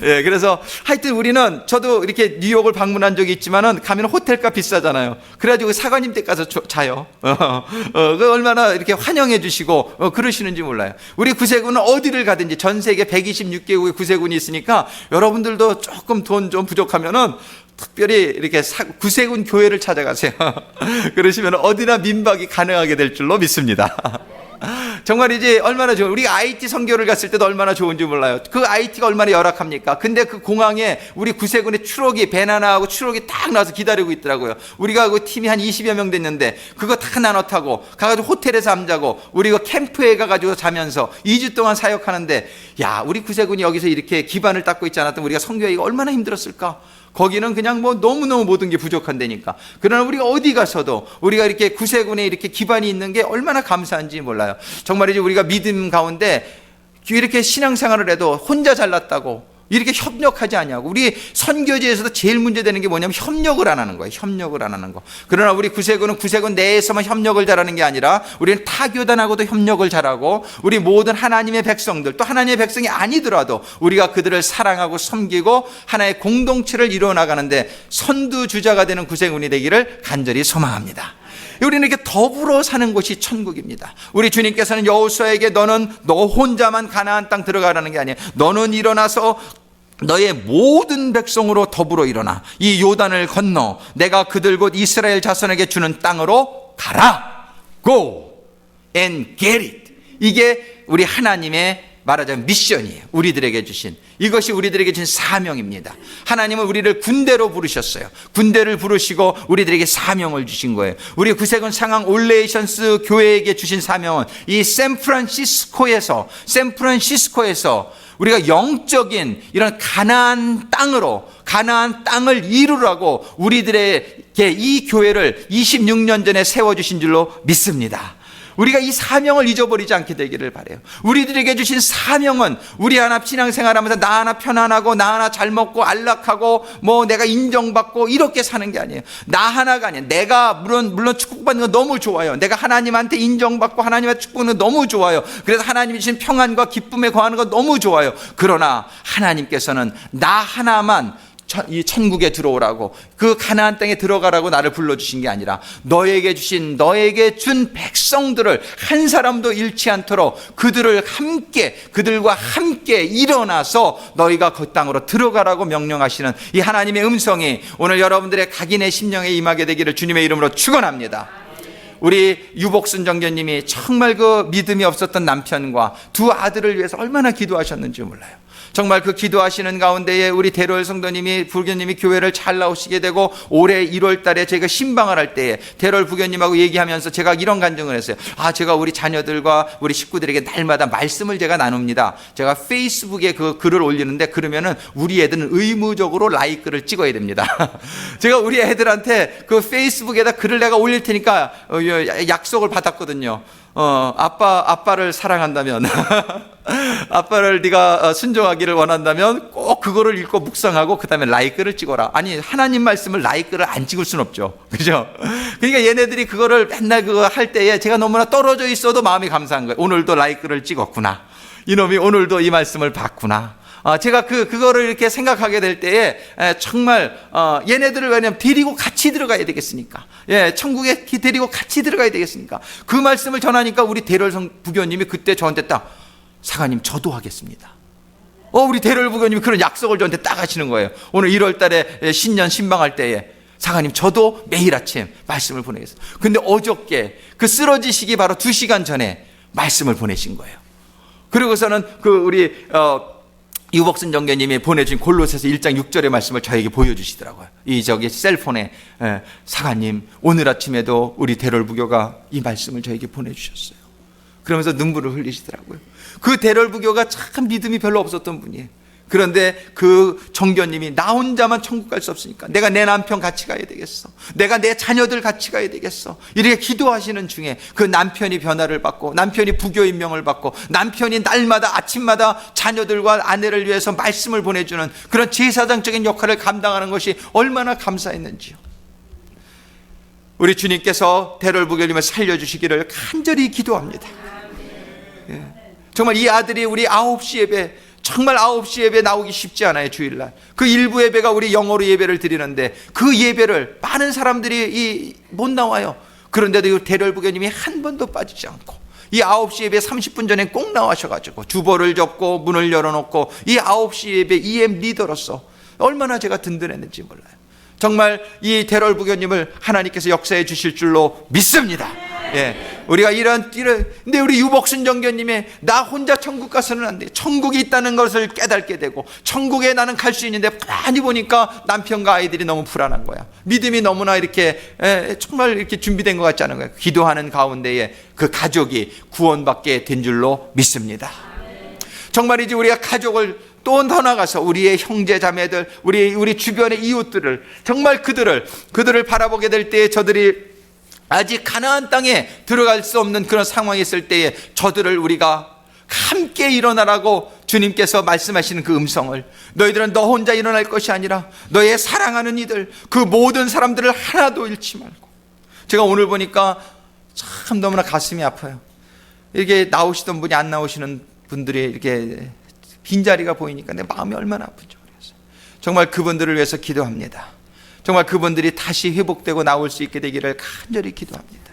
예, 그래서 하여튼 우리는, 저도 이렇게 뉴욕을 방문한 적이 있지만은 가면 호텔값 비싸잖아요. 그래가지고 사관님 댁 가서 자요. 그 얼마나 이렇게 환영해 주시고 그러시는지 몰라요. 우리 구세군은 어디를 가든지 전 세계 126개국의 구세군이 있으니까 여러분들도 조금 돈 좀 부족하면은 특별히 이렇게 구세군 교회를 찾아가세요. 그러시면 어디나 민박이 가능하게 될 줄로 믿습니다. 정말이지 얼마나 좋은, 우리 IT 선교를 갔을 때도 얼마나 좋은지 몰라요. 그 IT가 얼마나 열악합니까? 근데 그 공항에 우리 구세군의 추록이, 밴 하나하고 추록이 딱 나와서 기다리고 있더라고요. 우리가 그 팀이 한 20여 명 됐는데 그거 다 나눠 타고 가가지고 호텔에서 잠자고 우리 그 캠프에 가가지고 자면서 2주 동안 사역하는데, 야, 우리 구세군이 여기서 이렇게 기반을 닦고 있지 않았던 우리가 선교하기가 얼마나 힘들었을까? 거기는 그냥 뭐 너무너무 모든 게 부족한 데니까. 그러나 우리가 어디 가서도 우리가 이렇게 구세군에 이렇게 기반이 있는 게 얼마나 감사한지 몰라요. 정말이지 우리가 믿음 가운데 이렇게 신앙생활을 해도 혼자 잘났다고 이렇게 협력하지 않냐고. 우리 선교지에서도 제일 문제되는 게 뭐냐면 협력을 안 하는 거예요. 협력을 안 하는 거. 그러나 우리 구세군은 구세군 내에서만 협력을 잘하는 게 아니라 우리는 타교단하고도 협력을 잘하고, 우리 모든 하나님의 백성들, 또 하나님의 백성이 아니더라도 우리가 그들을 사랑하고 섬기고 하나의 공동체를 이루어나가는데 선두주자가 되는 구세군이 되기를 간절히 소망합니다. 우리는 이렇게 더불어 사는 곳이 천국입니다. 우리 주님께서는 여호수아에게 너는 너 혼자만 가나안 땅 들어가라는 게 아니에요. 너는 일어나서 너의 모든 백성으로 더불어 일어나 이 요단을 건너 내가 그들 곧 이스라엘 자손에게 주는 땅으로 가라. Go and get it. 이게 우리 하나님의 말하자면 미션이에요. 우리들에게 주신, 이것이 우리들에게 주신 사명입니다. 하나님은 우리를 군대로 부르셨어요. 군대를 부르시고 우리들에게 사명을 주신 거예요. 우리 구세군 상항 올레이션스 교회에게 주신 사명은 이 샌프란시스코에서 우리가 영적인 이런 가나안 땅을 이루라고 우리들에게 이 교회를 26년 전에 세워주신 줄로 믿습니다. 우리가 이 사명을 잊어버리지 않게 되기를 바라요. 우리들에게 주신 사명은 우리 하나 신앙생활하면서 나 하나 편안하고 나 하나 잘 먹고 안락하고 뭐 내가 인정받고 이렇게 사는 게 아니에요. 나 하나가 아니에요. 내가 물론 축복받는 건 너무 좋아요. 내가 하나님한테 인정받고 하나님한테 축복받는 건 너무 좋아요. 그래서 하나님이 주신 평안과 기쁨에 거하는 건 너무 좋아요. 그러나 하나님께서는 나 하나만 이 천국에 들어오라고, 그 가나안 땅에 들어가라고 나를 불러주신 게 아니라 너에게 준 백성들을 한 사람도 잃지 않도록 그들과 함께 일어나서 너희가 그 땅으로 들어가라고 명령하시는 이 하나님의 음성이 오늘 여러분들의 각인의 심령에 임하게 되기를 주님의 이름으로 축원합니다. 우리 유복순 정교님이 정말 그 믿음이 없었던 남편과 두 아들을 위해서 얼마나 기도하셨는지 몰라요. 정말 그 기도하시는 가운데에 우리 대로엘 성도님이, 부교님이 교회를 잘 나오시게 되고, 올해 1월 달에 제가 신방을 할 때에 대로엘 부교님하고 얘기하면서 제가 이런 간증을 했어요. 제가 우리 자녀들과 우리 식구들에게 날마다 말씀을 제가 나눕니다. 제가 페이스북에 그 글을 올리는데 그러면은 우리 애들은 의무적으로 라이크를 찍어야 됩니다. 제가 우리 애들한테 그 페이스북에다 글을 내가 올릴 테니까 약속을 받았거든요. 아빠를 사랑한다면 아빠를 네가 순종하기를 원한다면 꼭 그거를 읽고 묵상하고 그 다음에 라이크를 찍어라. 아니, 하나님 말씀을 라이크를 안 찍을 수는 없죠. 그죠? 그러니까 얘네들이 그거를 맨날 그거 할 때에 제가 너무나 떨어져 있어도 마음이 감사한 거예요. 오늘도 라이크를 찍었구나. 이놈이 오늘도 이 말씀을 봤구나. 제가 그거를 이렇게 생각하게 될 때에 정말 얘네들을 왜냐면 데리고 같이 들어가야 되겠으니까, 천국에 데리고 같이 들어가야 되겠으니까 그 말씀을 전하니까 우리 대럴성 부교님이 그때 저한테 딱, 사관님 저도 하겠습니다. 우리 대럴 부교님이 그런 약속을 저한테 딱 하시는 거예요. 오늘 1월 달에 신년 신방할 때에 사관님 저도 매일 아침 말씀을 보내겠습니다. 근데 어저께 그 쓰러지시기 바로 2시간 전에 말씀을 보내신 거예요. 그리고서는 우리 유복순 정교님이 보내준 골로새서 1장 6절의 말씀을 저에게 보여주시더라고요. 셀폰에, 사관님 오늘 아침에도 우리 대럴 부교가 이 말씀을 저에게 보내주셨어요. 그러면서 눈물을 흘리시더라고요. 그 대럴 부교가 참 믿음이 별로 없었던 분이에요. 그런데 그 정교님이 나 혼자만 천국 갈 수 없으니까 내가 내 남편 같이 가야 되겠어, 내가 내 자녀들 같이 가야 되겠어, 이렇게 기도하시는 중에 그 남편이 변화를 받고, 남편이 부교 임명을 받고, 남편이 날마다 아침마다 자녀들과 아내를 위해서 말씀을 보내주는 그런 제사장적인 역할을 감당하는 것이 얼마나 감사했는지요. 우리 주님께서 대럴 부교님을 살려주시기를 간절히 기도합니다. 정말 이 아들이 우리 9시 예배, 정말 9시 예배 나오기 쉽지 않아요. 주일날 그 일부 예배가 우리 영어로 예배를 드리는데 그 예배를 많은 사람들이 못 나와요. 그런데도 이 대럴 부교님이 한 번도 빠지지 않고 이 9시 예배 30분 전에 꼭 나와셔가지고 주보를 접고 문을 열어놓고 이 9시 예배 EM 리더로서 얼마나 제가 든든했는지 몰라요. 정말 이 대럴 부교님을 하나님께서 역사해 주실 줄로 믿습니다. 우리가 근데 우리 유복순 정교님의 나 혼자 천국 가서는 안 돼, 천국이 있다는 것을 깨닫게 되고, 천국에 나는 갈 수 있는데 많이 보니까 남편과 아이들이 너무 불안한 거야. 믿음이 너무나 이렇게 정말 이렇게 준비된 것 같지 않은 거야. 기도하는 가운데에 그 가족이 구원받게 된 줄로 믿습니다. 정말이지 우리가 가족을 또 더 나가서 우리의 형제 자매들, 우리 주변의 이웃들을, 정말 그들을 바라보게 될 때에 저들이 아직 가나안 땅에 들어갈 수 없는 그런 상황이 있을 때에 저들을 우리가 함께 일어나라고 주님께서 말씀하시는 그 음성을, 너희들은 너 혼자 일어날 것이 아니라 너의 사랑하는 이들, 그 모든 사람들을 하나도 잃지 말고. 제가 오늘 보니까 참 너무나 가슴이 아파요. 이렇게 나오시던 분이 안 나오시는 분들이 이렇게 빈자리가 보이니까 내 마음이 얼마나 아픈지 모르겠어요. 정말 그분들을 위해서 기도합니다. 정말 그분들이 다시 회복되고 나올 수 있게 되기를 간절히 기도합니다.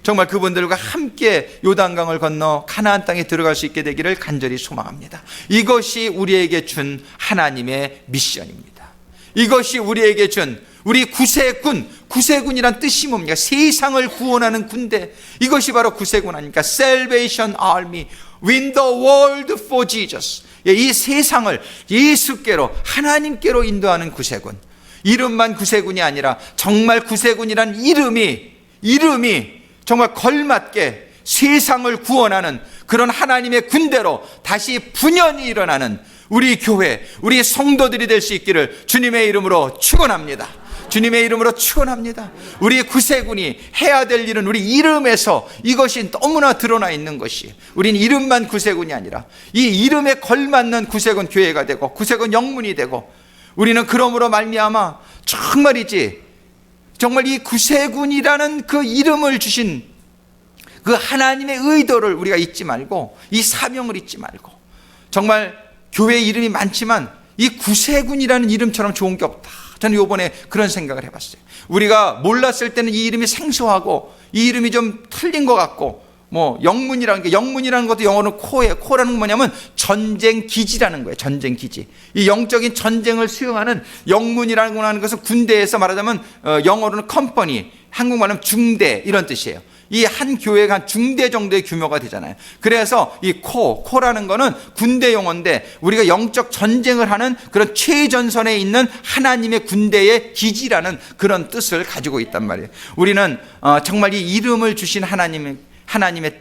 정말 그분들과 함께 요단강을 건너 가나안 땅에 들어갈 수 있게 되기를 간절히 소망합니다. 이것이 우리에게 준 하나님의 미션입니다. 이것이 우리에게 준 우리 구세군이란 뜻이 뭡니까? 세상을 구원하는 군대. 이것이 바로 구세군 아닙니까? Salvation Army, Win the world for Jesus. 이 세상을 예수께로, 하나님께로 인도하는 구세군. 이름만 구세군이 아니라 정말 구세군이란 이름이 정말 걸맞게 세상을 구원하는 그런 하나님의 군대로 다시 분연히 일어나는 우리 교회, 우리 성도들이 될 수 있기를 주님의 이름으로 축원합니다. 주님의 이름으로 축원합니다. 우리 구세군이 해야 될 일은 우리 이름에서 이것이 너무나 드러나 있는 것이, 우린 이름만 구세군이 아니라 이 이름에 걸맞는 구세군 교회가 되고 구세군 영문이 되고, 우리는 그러므로 말미암아 정말 이 구세군이라는 그 이름을 주신 그 하나님의 의도를 우리가 잊지 말고, 이 사명을 잊지 말고, 정말 교회 이름이 많지만 이 구세군이라는 이름처럼 좋은 게 없다. 저는 이번에 그런 생각을 해봤어요. 우리가 몰랐을 때는 이 이름이 생소하고 이 이름이 좀 틀린 것 같고, 영문이라는 것도 영어로는 코예요. 코라는 건 뭐냐면 전쟁 기지라는 거예요. 전쟁 기지. 이 영적인 전쟁을 수행하는 영문이라는 하는 것은 군대에서 말하자면 영어로는 컴퍼니, 한국말은 중대 이런 뜻이에요. 이 한 교회가 한 중대 정도의 규모가 되잖아요. 그래서 이 코라는 거는 군대 용어인데 우리가 영적 전쟁을 하는 그런 최전선에 있는 하나님의 군대의 기지라는 그런 뜻을 가지고 있단 말이에요. 우리는 정말 이 이름을 주신 하나님의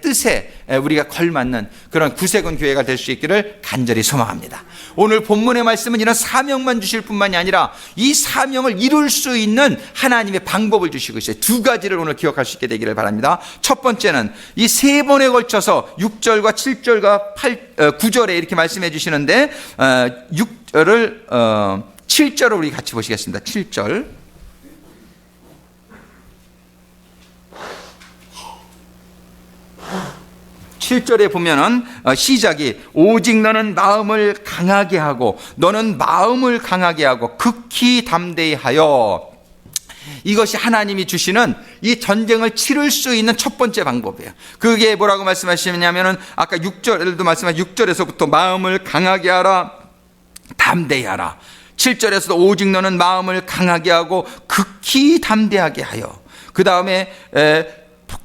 뜻에 우리가 걸맞는 그런 구세군 교회가 될 수 있기를 간절히 소망합니다. 오늘 본문의 말씀은 이런 사명만 주실 뿐만이 아니라 이 사명을 이룰 수 있는 하나님의 방법을 주시고 있어요. 2가지를 오늘 기억할 수 있게 되기를 바랍니다. 첫 번째는 이 3번에 걸쳐서 6절과 7절과 9절에 이렇게 말씀해 주시는데 7절을 우리 같이 보시겠습니다. 7절. 7절에 보면은 시작이 오직 너는 마음을 강하게 하고 너는 마음을 강하게 하고 극히 담대히 하여. 이것이 하나님이 주시는 이 전쟁을 치를 수 있는 첫 번째 방법이에요. 그게 뭐라고 말씀하시냐면은 아까 6절에도 말씀한 6절에서부터 마음을 강하게 하라, 담대히 하라. 7절에서도 오직 너는 마음을 강하게 하고 극히 담대하게 하여. 그 다음에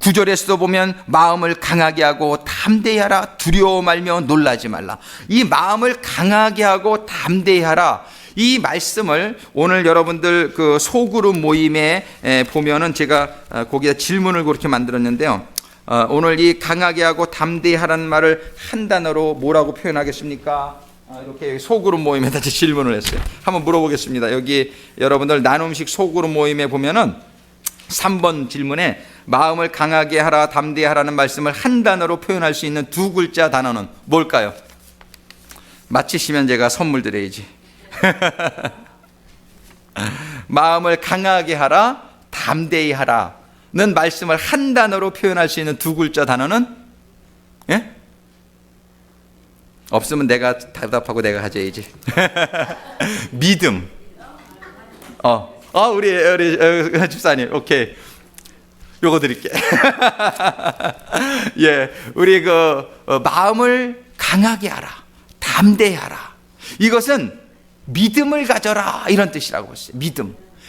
9절에서도 보면 마음을 강하게 하고 담대히 하라, 두려워 말며 놀라지 말라. 이 마음을 강하게 하고 담대히 하라, 이 말씀을 오늘 여러분들 그 소그룹 모임에 보면은 제가 거기다 질문을 그렇게 만들었는데요. 오늘 이 강하게 하고 담대히 하라는 말을 한 단어로 뭐라고 표현하겠습니까? 이렇게 소그룹 모임에다 질문을 했어요. 한번 물어보겠습니다. 여기 여러분들 나눔식 소그룹 모임에 보면은 3번 질문에 마음을 강하게 하라, 담대히 하라는 말씀을 한 단어로 표현할 수 있는 두 글자 단어는 뭘까요? 맞히시면 제가 선물 드려야지. 마음을 강하게 하라, 담대히 하라는 말씀을 한 단어로 표현할 수 있는 두 글자 단어는? 예? 없으면 내가 대답하고 내가 가져야지. 믿음. 우리 집사님, 오케이. 요거 드릴게. 예, 우리 마음을 강하게 하라, 담대히 하라. 이것은 믿음을 가져라, 이런 뜻이라고 했어요.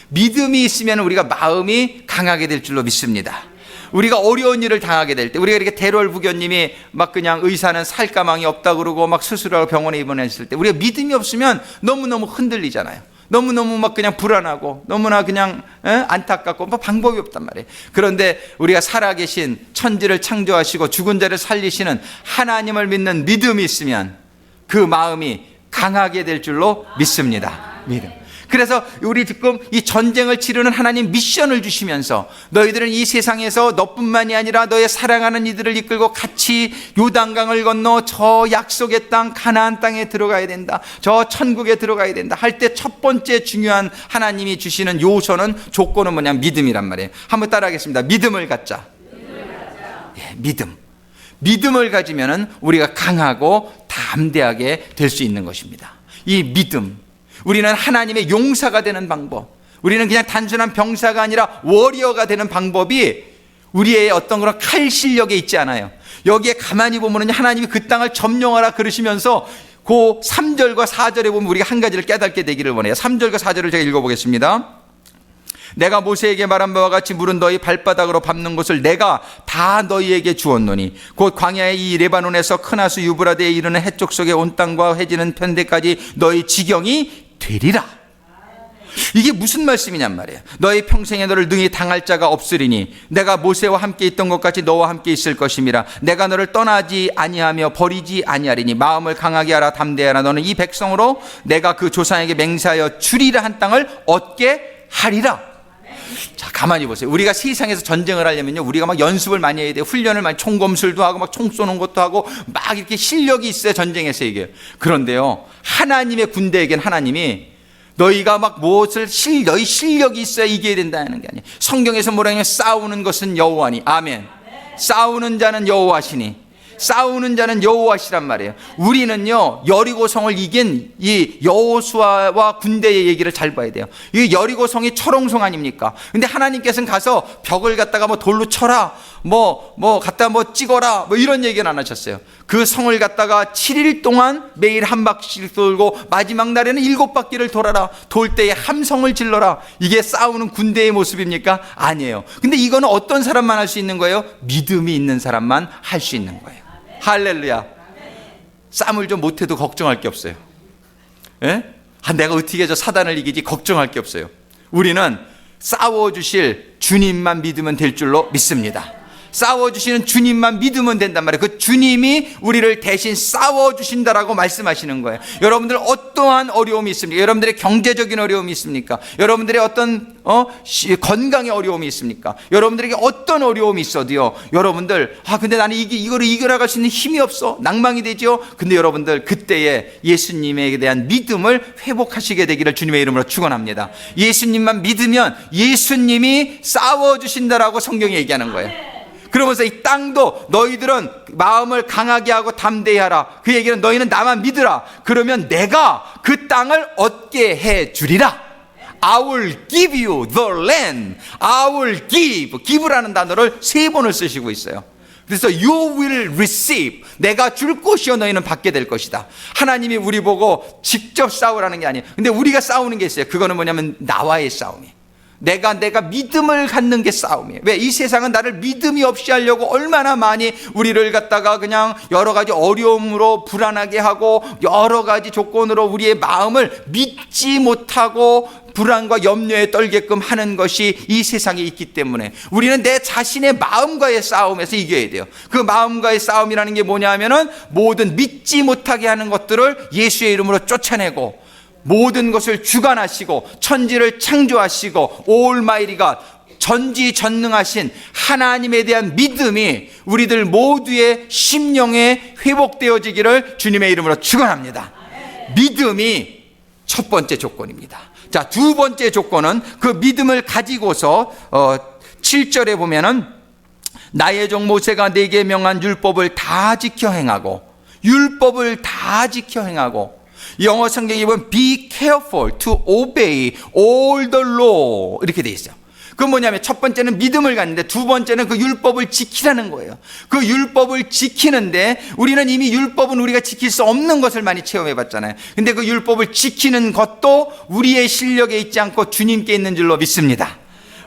믿음이 있으면 우리가 마음이 강하게 될 줄로 믿습니다. 우리가 어려운 일을 당하게 될 때, 우리가 이렇게 대롤 부교님이 막 그냥 의사는 살가망이 없다 그러고 막 수술하고 병원에 입원했을 때, 우리가 믿음이 없으면 너무너무 흔들리잖아요. 너무너무 막 그냥 불안하고 너무나 그냥 안타깝고 뭐 방법이 없단 말이에요. 그런데 우리가 살아계신 천지를 창조하시고 죽은 자를 살리시는 하나님을 믿는 믿음이 있으면 그 마음이 강하게 될 줄로 믿습니다. 믿음. 그래서 우리 지금 이 전쟁을 치르는 하나님 미션을 주시면서 너희들은 이 세상에서 너뿐만이 아니라 너의 사랑하는 이들을 이끌고 같이 요단강을 건너 저 약속의 땅 가나안 땅에 들어가야 된다, 저 천국에 들어가야 된다 할 때 첫 번째 중요한 하나님이 주시는 요소는, 조건은 뭐냐면 믿음이란 말이에요. 한번 따라하겠습니다. 믿음을 갖자. 예, 믿음을 가지면은 우리가 강하고 담대하게 될 수 있는 것입니다. 이 믿음, 우리는 하나님의 용사가 되는 방법, 우리는 그냥 단순한 병사가 아니라 워리어가 되는 방법이 우리의 어떤 그런 칼 실력에 있지 않아요. 여기에 가만히 보면 하나님이 그 땅을 점령하라 그러시면서 그 3절과 4절에 보면 우리가 한 가지를 깨닫게 되기를 원해요. 3절과 4절을 제가 읽어보겠습니다. 내가 모세에게 말한 바와 같이 물은 너희 발바닥으로 밟는 곳을 내가 다 너희에게 주었노니 곧 광야의 이 레바논에서 큰 하수 유브라데에 이르는 해쪽 속에 온 땅과 해지는 편대까지 너희 지경이 되리라. 이게 무슨 말씀이냔 말이에요. 너희 평생에 너를 능히 당할 자가 없으리니 내가 모세와 함께 있던 것 같이 너와 함께 있을 것임이라. 내가 너를 떠나지 아니하며 버리지 아니하리니 마음을 강하게 하라, 담대하라. 너는 이 백성으로 내가 그 조상에게 맹세하여 주리라 한 땅을 얻게 하리라. 자, 가만히 보세요. 우리가 세상에서 전쟁을 하려면요, 우리가 막 연습을 많이 해야 돼요. 훈련을 많이, 총검술도 하고 막 총 쏘는 것도 하고 막 이렇게 실력이 있어야 전쟁에서 이겨요. 그런데요, 하나님의 군대에겐 하나님이 너희가 막 무엇을 너희 실력이 있어야 이겨야 된다는 게 아니에요. 성경에서 뭐라 하냐면 싸우는 것은 여호와니. 아멘. 싸우는 자는 여호와시니. 싸우는 자는 여호와시란 말이에요. 우리는요, 여리고성을 이긴 이 여호수아와 군대의 얘기를 잘 봐야 돼요. 이 여리고성이 철옹성 아닙니까? 근데 하나님께서는 가서 벽을 갖다가 뭐 돌로 쳐라, 갖다 찍어라, 이런 얘기는 안 하셨어요. 그 성을 갖다가 7일 동안 매일 한 바퀴씩 돌고 마지막 날에는 7바퀴를 돌아라. 돌 때에 함성을 질러라. 이게 싸우는 군대의 모습입니까? 아니에요. 근데 이거는 어떤 사람만 할 수 있는 거예요? 믿음이 있는 사람만 할 수 있는 거예요. 할렐루야. 싸움을 좀 못해도 걱정할 게 없어요. 예? 내가 어떻게 저 사단을 이기지 걱정할 게 없어요. 우리는 싸워주실 주님만 믿으면 될 줄로 믿습니다. 싸워주시는 주님만 믿으면 된단 말이에요. 그 주님이 우리를 대신 싸워주신다라고 말씀하시는 거예요. 여러분들 어떠한 어려움이 있습니까? 여러분들의 경제적인 어려움이 있습니까? 여러분들의 어떤 건강의 어려움이 있습니까? 여러분들에게 어떤 어려움이 있어도요, 여러분들 근데 나는 이거를 이겨나갈 수 있는 힘이 없어, 낭망이 되죠. 근데 여러분들 그때에 예수님에 대한 믿음을 회복하시게 되기를 주님의 이름으로 축원합니다. 예수님만 믿으면 예수님이 싸워주신다라고 성경이 얘기하는 거예요. 그러면서 이 땅도 너희들은 마음을 강하게 하고 담대히 하라. 그 얘기는 너희는 나만 믿으라. 그러면 내가 그 땅을 얻게 해 주리라. I will give you the land. I will give. give라는 단어를 3번을 쓰시고 있어요. 그래서 you will receive. 내가 줄 것이요 너희는 받게 될 것이다. 하나님이 우리 보고 직접 싸우라는 게 아니에요. 근데 우리가 싸우는 게 있어요. 그거는 뭐냐면 나와의 싸움이에요. 내가 믿음을 갖는 게 싸움이에요. 왜? 이 세상은 나를 믿음이 없이 하려고 얼마나 많이 우리를 갖다가 그냥 여러 가지 어려움으로 불안하게 하고 여러 가지 조건으로 우리의 마음을 믿지 못하고 불안과 염려에 떨게끔 하는 것이 이 세상에 있기 때문에 우리는 내 자신의 마음과의 싸움에서 이겨야 돼요. 그 마음과의 싸움이라는 게 뭐냐면은 모든 믿지 못하게 하는 것들을 예수의 이름으로 쫓아내고 모든 것을 주관하시고 천지를 창조하시고 올마이리가 전지전능하신 하나님에 대한 믿음이 우리들 모두의 심령에 회복되어지기를 주님의 이름으로 축원합니다. 믿음이 첫 번째 조건입니다. 자, 두 번째 조건은 그 믿음을 가지고서 7절에 보면은 나의 종 모세가 내게 명한 율법을 다 지켜 행하고 율법을 다 지켜 행하고 영어 성경에 보면 be careful to obey all the law 이렇게 돼 있어요. 그건 뭐냐면 첫 번째는 믿음을 갖는데 두 번째는 그 율법을 지키라는 거예요. 그 율법을 지키는데 우리는 이미 율법은 우리가 지킬 수 없는 것을 많이 체험해 봤잖아요. 근데 그 율법을 지키는 것도 우리의 실력에 있지 않고 주님께 있는 줄로 믿습니다.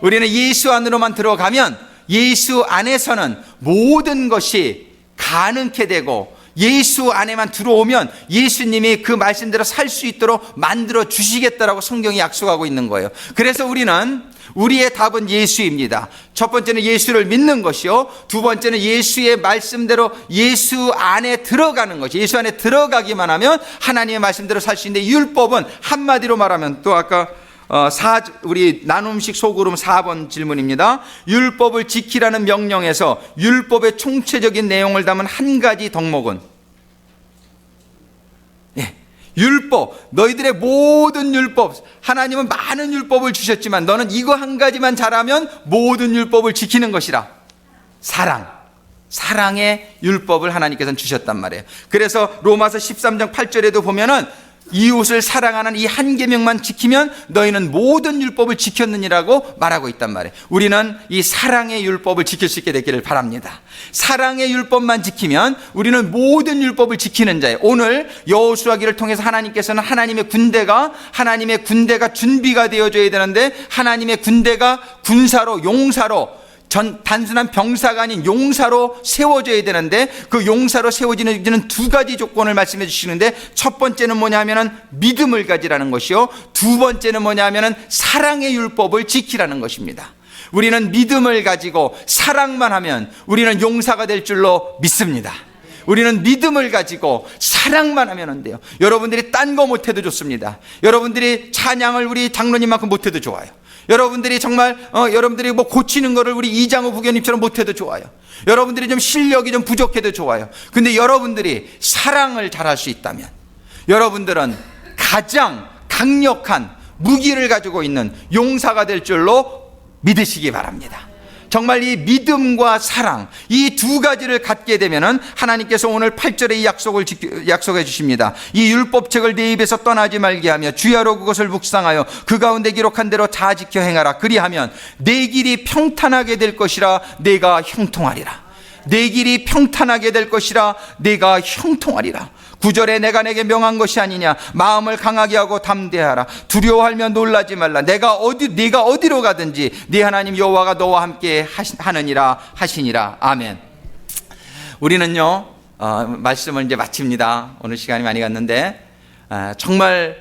우리는 예수 안으로만 들어가면 예수 안에서는 모든 것이 가능케 되고 예수 안에만 들어오면 예수님이 그 말씀대로 살 수 있도록 만들어 주시겠다라고 성경이 약속하고 있는 거예요. 그래서 우리의 답은 예수입니다. 첫 번째는 예수를 믿는 것이요, 두 번째는 예수의 말씀대로 예수 안에 들어가는 것이. 예수 안에 들어가기만 하면 하나님의 말씀대로 살 수 있는데 율법은 한마디로 말하면 또 아까 우리 나눔식 소그룹 4번 질문입니다. 율법을 지키라는 명령에서 율법의 총체적인 내용을 담은 한 가지 덕목은 율법, 너희들의 모든 율법, 하나님은 많은 율법을 주셨지만 너는 이거 한 가지만 잘하면 모든 율법을 지키는 것이라. 사랑의 율법을 하나님께서는 주셨단 말이에요. 그래서 로마서 13장 8절에도 보면은 이웃을 사랑하는 이 한 계명만 지키면 너희는 모든 율법을 지켰느니라고 말하고 있단 말이에요. 우리는 이 사랑의 율법을 지킬 수 있게 되기를 바랍니다. 사랑의 율법만 지키면 우리는 모든 율법을 지키는 자예요. 오늘 여호수아기를 통해서 하나님께서는 하나님의 군대가 준비가 되어져야 되는데 하나님의 군대가 군사로 용사로 단순한 병사가 아닌 용사로 세워져야 되는데 그 용사로 세워지는 두 가지 조건을 말씀해 주시는데 첫 번째는 뭐냐면은 믿음을 가지라는 것이요, 두 번째는 뭐냐면은 사랑의 율법을 지키라는 것입니다. 우리는 믿음을 가지고 사랑만 하면 우리는 용사가 될 줄로 믿습니다. 우리는 믿음을 가지고 사랑만 하면 안 돼요. 여러분들이 딴 거 못해도 좋습니다. 여러분들이 찬양을 우리 장로님만큼 못해도 좋아요. 여러분들이 정말 여러분들이 뭐 고치는 거를 우리 이장우 부교님처럼 못해도 좋아요. 여러분들이 좀 실력이 좀 부족해도 좋아요. 근데 여러분들이 사랑을 잘할 수 있다면 여러분들은 가장 강력한 무기를 가지고 있는 용사가 될 줄로 믿으시기 바랍니다. 정말 이 믿음과 사랑, 이 두 가지를 갖게 되면은 하나님께서 오늘 8절에 이 약속해 주십니다. 이 율법책을 내 입에서 떠나지 말게 하며 주야로 그것을 묵상하여 그 가운데 기록한 대로 다 지켜 행하라. 그리하면 내 길이 평탄하게 될 것이라 내가 형통하리라. 내 길이 평탄하게 될 것이라 내가 형통하리라. 9절에 내가 내게 명한 것이 아니냐, 마음을 강하게 하고 담대하라. 두려워하며 놀라지 말라. 네가 어디로 가든지 네 하나님 여호와가 너와 함께 하느니라 하시니라. 아멘. 우리는요 말씀을 이제 마칩니다. 오늘 시간이 많이 갔는데 정말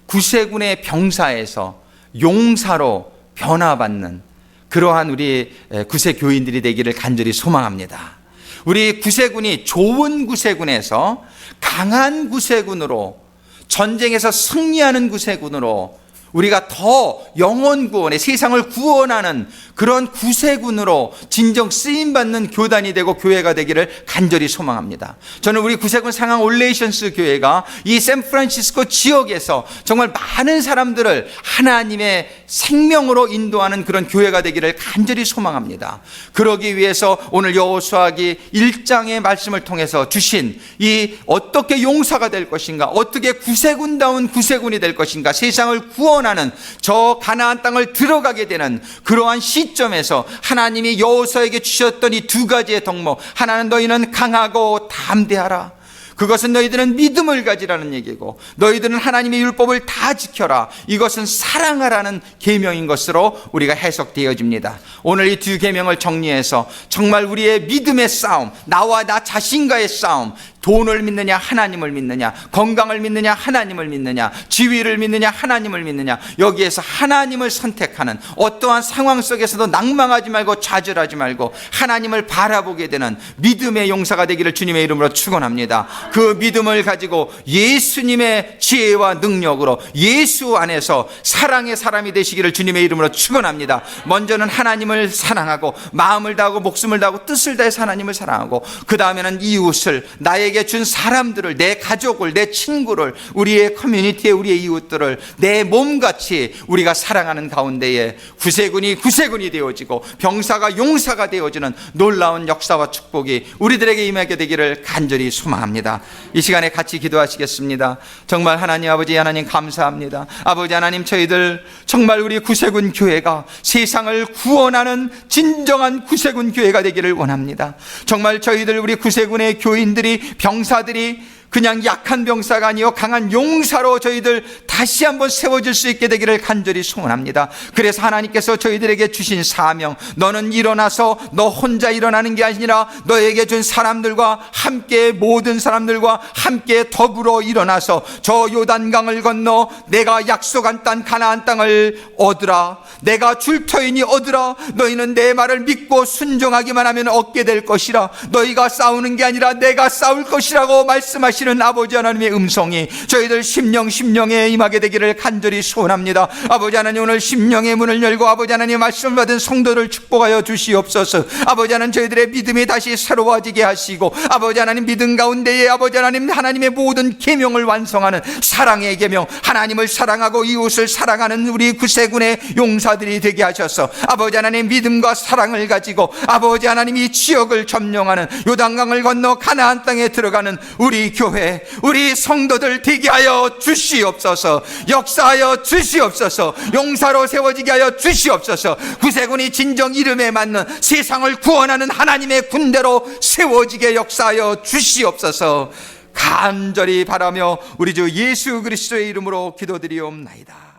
구세군의 병사에서 용사로 변화받는 그러한 우리 구세 교인들이 되기를 간절히 소망합니다. 우리 구세군이 좋은 구세군에서 강한 구세군으로, 전쟁에서 승리하는 구세군으로 우리가 더 영혼 구원에 세상을 구원하는 그런 구세군으로 진정 쓰임받는 교단이 되고 교회가 되기를 간절히 소망합니다. 저는 우리 구세군 상황 올레이션스 교회가 이 샌프란시스코 지역에서 정말 많은 사람들을 하나님의 생명으로 인도하는 그런 교회가 되기를 간절히 소망합니다. 그러기 위해서 오늘 여호수아기 1장의 말씀을 통해서 주신 이 어떻게 용사가 될 것인가, 어떻게 구세군다운 구세군이 될 것인가, 세상을 구원하는 저 가나안 땅을 들어가게 되는 그러한 시점에서 하나님이 여호수아에게 주셨던 이 두 가지의 덕목, 하나는 너희는 강하고 담대하라. 그것은 너희들은 믿음을 가지라는 얘기고, 너희들은 하나님의 율법을 다 지켜라. 이것은 사랑하라는 계명인 것으로 우리가 해석되어집니다. 오늘 이 두 계명을 정리해서 정말 우리의 믿음의 싸움, 나와 나 자신과의 싸움, 돈을 믿느냐 하나님을 믿느냐, 건강을 믿느냐 하나님을 믿느냐, 지위를 믿느냐 하나님을 믿느냐, 여기에서 하나님을 선택하는, 어떠한 상황 속에서도 낭망하지 말고 좌절하지 말고 하나님을 바라보게 되는 믿음의 용사가 되기를 주님의 이름으로 축원합니다. 그 믿음을 가지고 예수님의 지혜와 능력으로 예수 안에서 사랑의 사람이 되시기를 주님의 이름으로 축원합니다. 먼저는 하나님을 사랑하고 마음을 다하고 목숨을 다하고 뜻을 다해서 하나님을 사랑하고, 그 다음에는 이웃을, 나에게 준 사람들을, 내 가족을, 내 친구를, 우리의 커뮤니티에 우리의 이웃들을 내 몸같이 우리가 사랑하는 가운데에 구세군이 되어지고 병사가 용사가 되어지는 놀라운 역사와 축복이 우리들에게 임하게 되기를 간절히 소망합니다. 이 시간에 같이 기도하시겠습니다. 정말 하나님 아버지 하나님 감사합니다. 아버지 하나님, 저희들 정말 우리 구세군 교회가 세상을 구원하는 진정한 구세군 교회가 되기를 원합니다. 정말 저희들 우리 구세군의 교인들이, 병사들이 그냥 약한 병사가 아니요 강한 용사로 저희들 다시 한번 세워질 수 있게 되기를 간절히 소원합니다. 그래서 하나님께서 저희들에게 주신 사명, 너는 일어나서 너 혼자 일어나는 게 아니라 너에게 준 사람들과 함께, 모든 사람들과 함께 더불어 일어나서 저 요단강을 건너 내가 약속한 땅 가나안 땅을 얻으라. 내가 줄 터이니 얻으라. 너희는 내 말을 믿고 순종하기만 하면 얻게 될 것이라. 너희가 싸우는 게 아니라 내가 싸울 것이라고 말씀하시는 아버지 하나님의 음성이 저희들 심령에 임하게 되기를 간절히 소원합니다. 아버지 하나님, 오늘 심령의 문을 열고 아버지 하나님 말씀을 받은 성도를 축복하여 주시옵소서. 아버지 하나님, 저희들의 믿음이 다시 새로워지게 하시고, 아버지 하나님 믿음 가운데에 아버지 하나님 하나님의 모든 계명을 완성하는 사랑의 계명, 하나님을 사랑하고 이웃을 사랑하는 우리 구세군의 용사들이 되게 하셔서 아버지 하나님 믿음과 사랑을 가지고 아버지 하나님 이 지역을 점령하는, 요단강을 건너 가나안 땅에 들어가는 우리 교회, 우리 성도들 되게 하여 주시옵소서. 역사하여 주시옵소서. 용사로 세워지게 하여 주시옵소서. 구세군이 진정 이름에 맞는 세상을 구원하는 하나님의 군대로 세워지게 역사하여 주시옵소서. 간절히 바라며 우리 주 예수 그리스도의 이름으로 기도드리옵나이다.